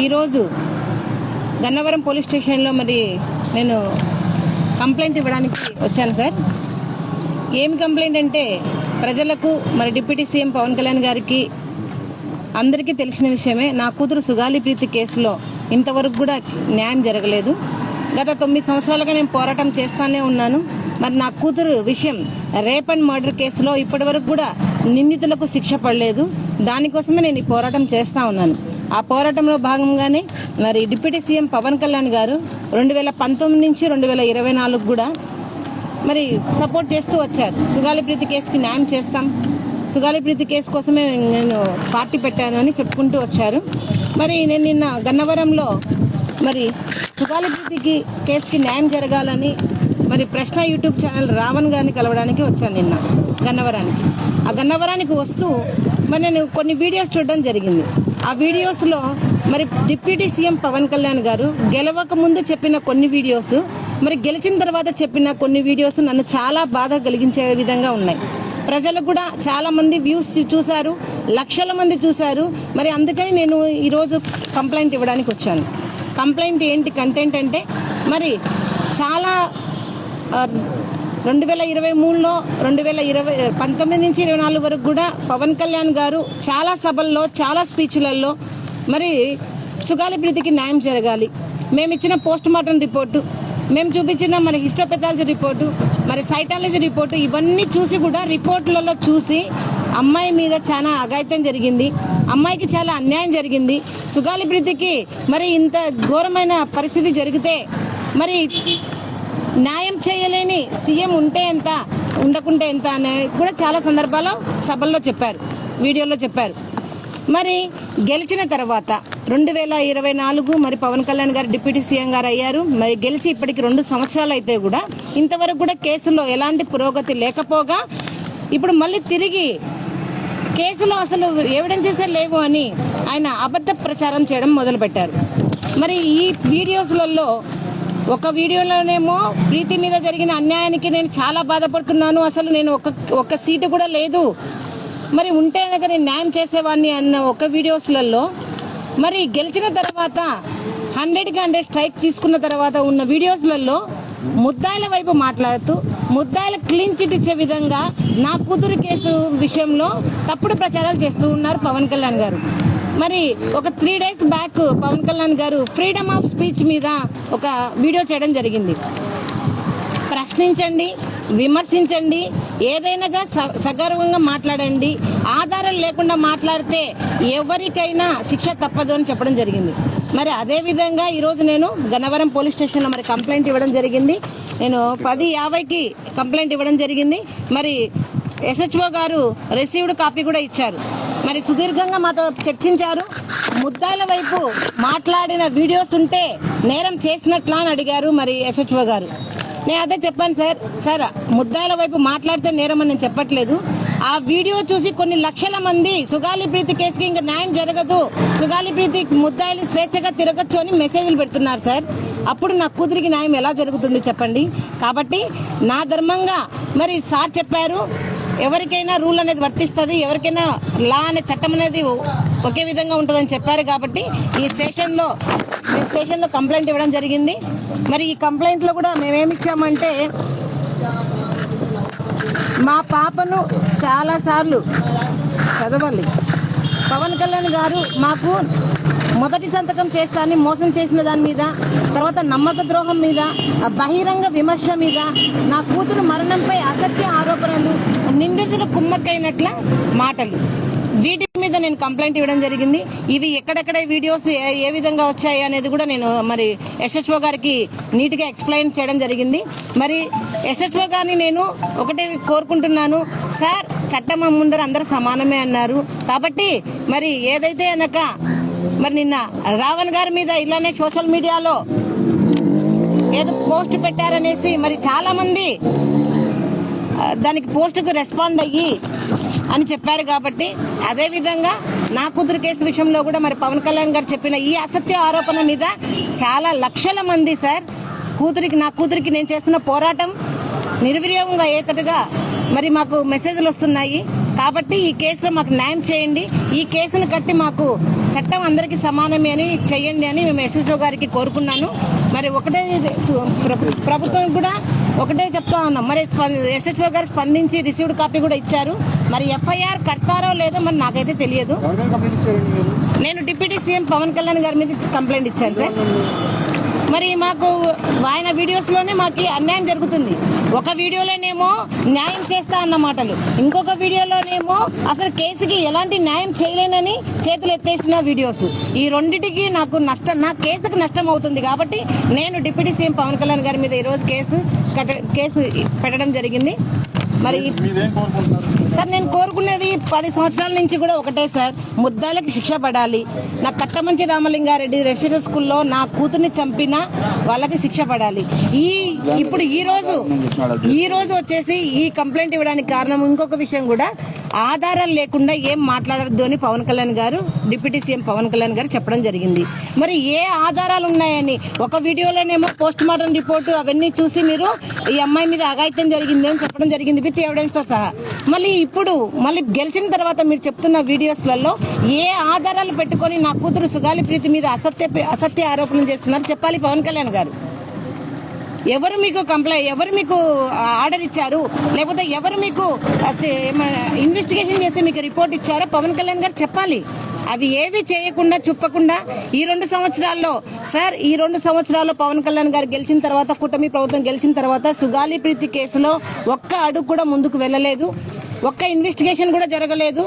ఈరోజు గన్నవరం పోలీస్ స్టేషన్లో మరి నేను కంప్లైంట్ ఇవ్వడానికి వచ్చాను సార్. ఏం కంప్లైంట్ అంటే ప్రజలకు మరి డిప్యూటీ సీఎం పవన్ కళ్యాణ్ గారికి అందరికీ తెలిసిన విషయమే. నా కూతురు సుగాలి ప్రీతి కేసులో ఇంతవరకు కూడా న్యాయం జరగలేదు. గత 9 సంవత్సరాలుగా నేను పోరాటం చేస్తానే ఉన్నాను. మరి నా కూతురు విషయం రేప్ అండ్ మర్డర్ కేసులో ఇప్పటి వరకు కూడా నిందితులకు శిక్ష పడలేదు. దానికోసమే నేను ఈ పోరాటం చేస్తూ ఉన్నాను. ఆ పోరాటంలో భాగంగానే మరి డిప్యూటీ సీఎం పవన్ కళ్యాణ్ గారు 2019 నుంచి 2024 కూడా మరి సపోర్ట్ చేస్తూ వచ్చారు. సుగాలి ప్రీతి కేసుకి న్యాయం చేస్తాం, సుగాలి ప్రీతి కేసు కోసమే నేను పార్టీ పెట్టాను అని చెప్పుకుంటూ వచ్చారు. మరి నేను నిన్న గన్నవరంలో మరి సుగాలి ప్రీతికి కేసుకి న్యాయం జరగాలని మరి ప్రశ్న యూట్యూబ్ ఛానల్ రావణ్ గారిని కలవడానికి వచ్చాను నిన్న గన్నవరానికి. ఆ గన్నవరానికి వస్తూ మరి నేను కొన్ని వీడియోస్ చూడడం జరిగింది. ఆ వీడియోస్లో మరి డిప్యూటీ సీఎం పవన్ కళ్యాణ్ గారు గెలవక ముందు చెప్పిన కొన్ని వీడియోస్, మరి గెలిచిన తర్వాత చెప్పిన కొన్ని వీడియోస్ నన్ను చాలా బాధ కలిగించే విధంగా ఉన్నాయి. ప్రజలు కూడా చాలా మంది వ్యూస్ చూశారు, లక్షల మంది చూశారు. మరి అందుకని నేను ఈరోజు కంప్లైంట్ ఇవ్వడానికి వచ్చాను. కంప్లైంట్ ఏంటి కంటెంట్ అంటే మరి చాలా 2023లో 19 నుంచి 24 వరకు కూడా పవన్ కళ్యాణ్ గారు చాలా సభల్లో చాలా స్పీచ్లలో మరి సుగాలి ప్రీతికి న్యాయం జరగాలి, మేము ఇచ్చిన పోస్ట్ మార్టం రిపోర్టు, మేము చూపించిన మరి హిస్టోపెథాలజీ రిపోర్టు, మరి సైటాలజీ రిపోర్టు, ఇవన్నీ చూసి కూడా రిపోర్టులలో చూసి అమ్మాయి మీద చాలా అఘాయిత్యం జరిగింది, అమ్మాయికి చాలా అన్యాయం జరిగింది. సుగాలి ప్రీతికి మరి ఇంత ఘోరమైన పరిస్థితి జరిగితే మరి న్యాయం చేయలేని సీఎం ఉంటే ఎంత, ఉండకుంటే ఎంత అని కూడా చాలా సందర్భాల్లో సభల్లో చెప్పారు, వీడియోలో చెప్పారు. మరి గెలిచిన తర్వాత 2024 మరి పవన్ కళ్యాణ్ గారు డిప్యూటీ సీఎం గారు అయ్యారు. మరి గెలిచి ఇప్పటికి 2 సంవత్సరాలు అయితే కూడా ఇంతవరకు కూడా కేసులో ఎలాంటి పురోగతి లేకపోగా ఇప్పుడు మళ్ళీ తిరిగి కేసులో అసలు ఎవిడెన్సెస్ లేవు అని ఆయన అబద్ధ ప్రచారం చేయడం మొదలుపెట్టారు. మరి ఈ వీడియోస్లలో ఒక వీడియోలోనేమో ప్రీతి మీద జరిగిన అన్యాయానికి నేను చాలా బాధపడుతున్నాను, అసలు నేను ఒక సీటు కూడా లేదు, మరి ఉంటే కనుక నేను న్యాయం చేసేవాడిని అన్న ఒక వీడియోస్లలో మరి గెలిచిన తర్వాత 100కి 100 స్ట్రైక్ తీసుకున్న తర్వాత ఉన్న వీడియోస్లలో ముద్దాయిల వైపు మాట్లాడుతూ ముద్దాయిల క్లీన్ చిట్ ఇచ్చే విధంగా నా కూతురు కేసు విషయంలో తప్పుడు ప్రచారాలు చేస్తూ ఉన్నారు పవన్ కళ్యాణ్ గారు. మరి ఒక 3 days బ్యాక్ పవన్ కళ్యాణ్ గారు ఫ్రీడమ్ ఆఫ్ స్పీచ్ మీద ఒక వీడియో చేయడం జరిగింది. ప్రశ్నించండి, విమర్శించండి, ఏదైనా సగర్వంగా మాట్లాడండి, ఆధారాలు లేకుండా మాట్లాడితే ఎవరికైనా శిక్ష తప్పదు అని చెప్పడం జరిగింది. మరి అదేవిధంగా ఈరోజు నేను గన్నవరం పోలీస్ స్టేషన్లో మరి కంప్లైంట్ ఇవ్వడం జరిగింది. నేను 10:50కి కంప్లైంట్ ఇవ్వడం జరిగింది. మరి SHO గారు రిసీవ్డ్ కాపీ కూడా ఇచ్చారు. మరి సుదీర్ఘంగా మాతో చర్చించారు. ముద్దాయిల వైపు మాట్లాడిన వీడియోస్ ఉంటే నేరం చేసినట్లా అని అడిగారు మరి SHO గారు. నేను అదే చెప్పాను సార్ ముద్దాయిల వైపు మాట్లాడితే నేరం అని నేను చెప్పట్లేదు. ఆ వీడియో చూసి కొన్ని లక్షల మంది సుగాలి ప్రీతి కేసుకి ఇంకా న్యాయం జరగదు, సుగాలి ప్రీతి ముద్దాయిలు స్వేచ్ఛగా తిరగచ్చు అని మెసేజ్లు పెడుతున్నారు సార్. అప్పుడు నా కూతురికి న్యాయం ఎలా జరుగుతుంది చెప్పండి. కాబట్టి నా ధర్మంగా మరి సార్ చెప్పారు, ఎవరికైనా రూల్ అనేది వర్తిస్తుంది, ఎవరికైనా లా అనే చట్టం అనేది ఒకే విధంగా ఉంటుందని చెప్పారు. కాబట్టి ఈ స్టేషన్లో కంప్లైంట్ ఇవ్వడం జరిగింది. మరి ఈ కంప్లైంట్లో కూడా మేమేమి ఇచ్చామంటే మా పాపను చాలాసార్లు చదవాలి, పవన్ కళ్యాణ్ గారు మాకు మొదటి సంతకం చేస్తానని మోసం చేసిన దాని మీద, తర్వాత నమ్మక ద్రోహం మీద, బహిరంగ విమర్శ మీద, నా కూతురు మరణంపై అసత్య ఆరోపణలు, నిందితులు కుమ్మక్కైనట్ల మాటలు, వీటి మీద నేను కంప్లైంట్ ఇవ్వడం జరిగింది. ఇవి ఎక్కడెక్కడ వీడియోస్ ఏ విధంగా వచ్చాయి అనేది కూడా నేను మరి SHO గారికి నీట్గా ఎక్స్ప్లెయిన్ చేయడం జరిగింది. మరి SHO గారిని నేను ఒకటే కోరుకుంటున్నాను, సార్ చట్టం ముందర అందరూ సమానమే అన్నారు. కాబట్టి మరి ఏదైతే అనక మరి నిన్న రావణ్ గారి మీద ఇలానే సోషల్ మీడియాలో ఏదో పోస్ట్ పెట్టారనేసి మరి చాలా మంది దానికి పోస్టుకు రెస్పాండ్ అయ్యి అని చెప్పారు. కాబట్టి అదేవిధంగా నా కూతురు కేసు విషయంలో కూడా మరి పవన్ కళ్యాణ్ గారు చెప్పిన ఈ అసత్య ఆరోపణ మీద చాలా లక్షల మంది సార్ నా కూతురికి నేను చేస్తున్న పోరాటం నిర్వీర్యంగా అయ్యేటట్టుగా మరి మాకు మెసేజ్లు వస్తున్నాయి. కాబట్టి ఈ కేసులో మాకు న్యాయం చేయండి, ఈ కేసును కట్టి మాకు చట్టం అందరికీ సమానమే అని చెయ్యండి అని మేము ఎస్ఎస్ఓ గారికి కోరుకున్నాను. మరి ఒకటే ప్రభుత్వం కూడా ఒకటే చెప్తా ఉన్నాం. మరి ఎస్ఎస్ఓ గారు స్పందించి రిసీవ్డ్ కాపీ కూడా ఇచ్చారు. మరి ఎఫ్ఐఆర్ కట్టారో లేదో మరి నాకైతే తెలియదు. నేను డిప్యూటీ సీఎం పవన్ కళ్యాణ్ గారి మీద కంప్లైంట్ ఇచ్చాను సార్. మరి మాకు ఆయన వీడియోస్లోనే మాకు అన్యాయం జరుగుతుంది. ఒక వీడియోలోనేమో న్యాయం చేస్తా అన్న మాటలు, ఇంకొక వీడియోలోనేమో అసలు కేసుకి ఎలాంటి న్యాయం చేయలేనని చేతులు ఎత్తేసిన వీడియోస్. ఈ రెండిటికి నాకు నష్టం, నా కేసుకు నష్టం అవుతుంది. కాబట్టి నేను డిప్యూటీ సీఎం పవన్ కళ్యాణ్ గారి మీద ఈరోజు కేసు పెట్టడం జరిగింది. మరి సార్ నేను కోరుకునేది 10 సంవత్సరాల నుంచి కూడా ఒకటే సార్, ముద్దాలకు శిక్ష పడాలి. నా కట్టమంచి రామలింగారెడ్డి రెసిడెన్షియల్ స్కూల్లో నా కూతుర్ని చంపిన వాళ్ళకి శిక్ష పడాలి. ఇప్పుడు ఈ రోజు వచ్చేసి ఈ కంప్లైంట్ ఇవ్వడానికి కారణం ఇంకొక విషయం కూడా, ఆధారాలు లేకుండా ఏం మాట్లాడద్దు అని పవన్ కళ్యాణ్ గారు, డిప్యూటీ సీఎం పవన్ కళ్యాణ్ గారు చెప్పడం జరిగింది. మరి ఏ ఆధారాలు ఉన్నాయని ఒక వీడియోలోనేమో పోస్ట్ మార్టం రిపోర్టు అవన్నీ చూసి మీరు ఈ అమ్మాయి మీద అఘాయిత్యం జరిగింది అని చెప్పడం జరిగింది విత్ ఎవిడెన్స్ తో సహా. మళ్ళీ గెలిచిన తర్వాత మీరు చెప్తున్న వీడియోస్లలో ఏ ఆధారాలు పెట్టుకొని నా కూతురు సుగాలి ప్రీతి మీద అసత్య ఆరోపణలు చేస్తున్నారు చెప్పాలి పవన్ కళ్యాణ్ గారు. ఎవరు మీకు ఆర్డర్ ఇచ్చారు, లేకపోతే ఎవరు మీకు ఇన్వెస్టిగేషన్ చేసి మీకు రిపోర్ట్ ఇచ్చారో పవన్ కళ్యాణ్ గారు చెప్పాలి. అవి ఏవి చేయకుండా చుప్పకుండా ఈ 2 సంవత్సరాల్లో సార్, ఈ 2 సంవత్సరాల్లో పవన్ కళ్యాణ్ గారు గెలిచిన తర్వాత, కూటమి ప్రభుత్వం గెలిచిన తర్వాత సుగాలి ప్రీతి కేసులో ఒక్క అడుగు కూడా ముందుకు వెళ్ళలేదు, ఒక్క ఇన్వెస్టిగేషన్ కూడా జరగలేదు.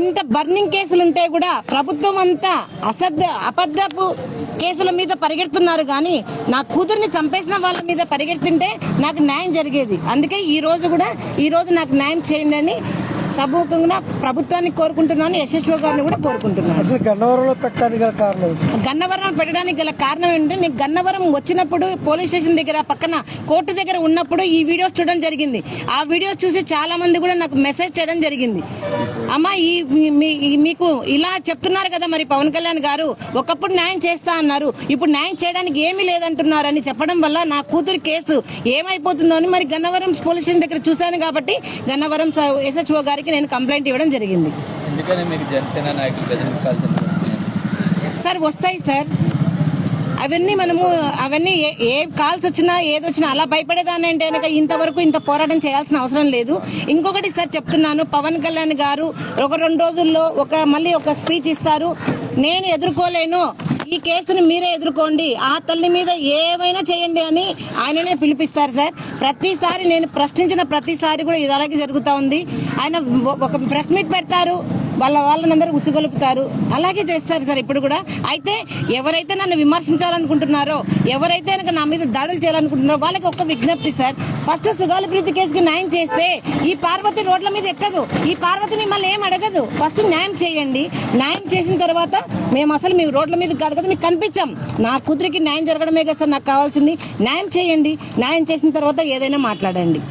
ఇంత బర్నింగ్ కేసులుంటే కూడా ప్రభుత్వం అంతా అబద్ధపు కేసుల మీద పరిగెడుతున్నారు కానీ నా కూతుర్ని చంపేసిన వాళ్ళ మీద పరిగెడుతుంటే నాకు న్యాయం జరిగేది. అందుకే ఈ రోజు నాకు న్యాయం చేయండి అని సభముఖంగా ప్రభుత్వాన్ని కోరుకుంటున్నాను, యశస్వి గారిని కూడా కోరుకుంటున్నాను. అసలు గన్నవరంలో పెట్టడానికి గల కారణం, గన్నవరం పెట్టడానికి గల కారణం ఏంటంటే, నేను గన్నవరం వచ్చినప్పుడు పోలీస్ స్టేషన్ దగ్గర పక్కన కోర్టు దగ్గర ఉన్నప్పుడు ఈ వీడియోస్ చూడడం జరిగింది. ఆ వీడియోస్ చూసి చాలా మంది కూడా నాకు మెసేజ్ చేయడం జరిగింది. అమ్మా మీకు ఇలా చెప్తున్నారు కదా మరి పవన్ కళ్యాణ్ గారు, ఒకప్పుడు న్యాయం చేస్తా అన్నారు, ఇప్పుడు న్యాయం చేయడానికి ఏమీ లేదంటున్నారు అని చెప్పడం వల్ల నా కూతురు కేసు ఏమైపోతుందో అని మరి గన్నవరం పోలీస్ స్టేషన్ దగ్గర చూశాను. కాబట్టి గన్నవరం ఎస్హెచ్ఓ గారికి నేను కంప్లైంట్ ఇవ్వడం జరిగింది. సార్ వస్తాయి సార్, అవన్నీ ఏ కాల్స్ వచ్చినా ఏదొచ్చినా అలా భయపడేదాన్ని అంటే కనుక ఇంతవరకు ఇంత పోరాటం చేయాల్సిన అవసరం లేదు. ఇంకొకటి సార్ చెప్తున్నాను, పవన్ కళ్యాణ్ గారు ఒక 2 రోజుల్లో మళ్ళీ ఒక స్పీచ్ ఇస్తారు, నేను ఎదుర్కోలేను, ఈ కేసును మీరే ఎదుర్కోండి, ఆ తల్లి మీద ఏమైనా చేయండి అని ఆయననే పిలిపిస్తారు సార్. ప్రతిసారి నేను ప్రశ్నించిన ప్రతిసారి కూడా ఇది అలాగే జరుగుతూ ఉంది. ఆయన ఒక ప్రెస్ మీట్ పెడతారు, వాళ్ళందరూ ఉసుగొలుపుతారు, అలాగే చేస్తారు సార్ ఇప్పుడు కూడా. అయితే ఎవరైతే నన్ను విమర్శించాలనుకుంటున్నారో, ఎవరైతే నా మీద దాడులు చేయాలనుకుంటున్నారో వాళ్ళకి ఒక విజ్ఞప్తి సార్, ఫస్ట్ సుగాలి ప్రీతి కేసుకి న్యాయం చేస్తే ఈ పార్వతి రోడ్ల మీద ఎక్కదు, ఈ పార్వతి మిమ్మల్ని ఏం అడగదు. ఫస్ట్ న్యాయం చేయండి, న్యాయం చేసిన తర్వాత మేము అసలు మీ రోడ్ల మీద కాదు కదా మీకు కనిపించాం. నా కూతురికి న్యాయం జరగడమే కదా సార్ నాకు కావాల్సింది. న్యాయం చేయండి, న్యాయం చేసిన తర్వాత ఏదైనా మాట్లాడండి.